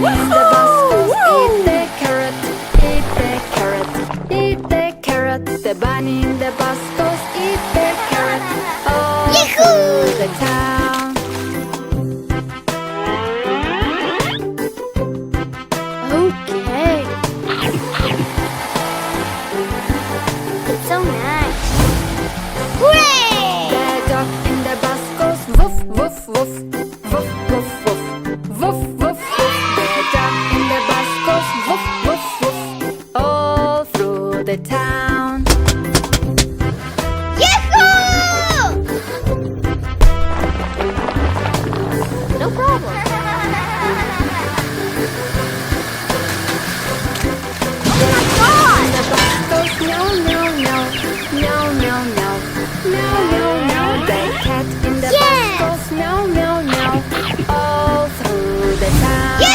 in the bus goes, eat the carrot, eat the carrot, eat the carrot. The bunny in the bus goes, eat the carrot, all through the town. Okay. It's so nice. Hooray! The dog in the bus goes woof, woof, woof, woof, woof, woof, woof, woof, woof. The dog in the bus goes woof, woof, woof, all through the town. Yahoo! No problem. The bus goes no, no, no, no, no, no, no, no, no. The cat in the bus goes no, no, no, all through the town.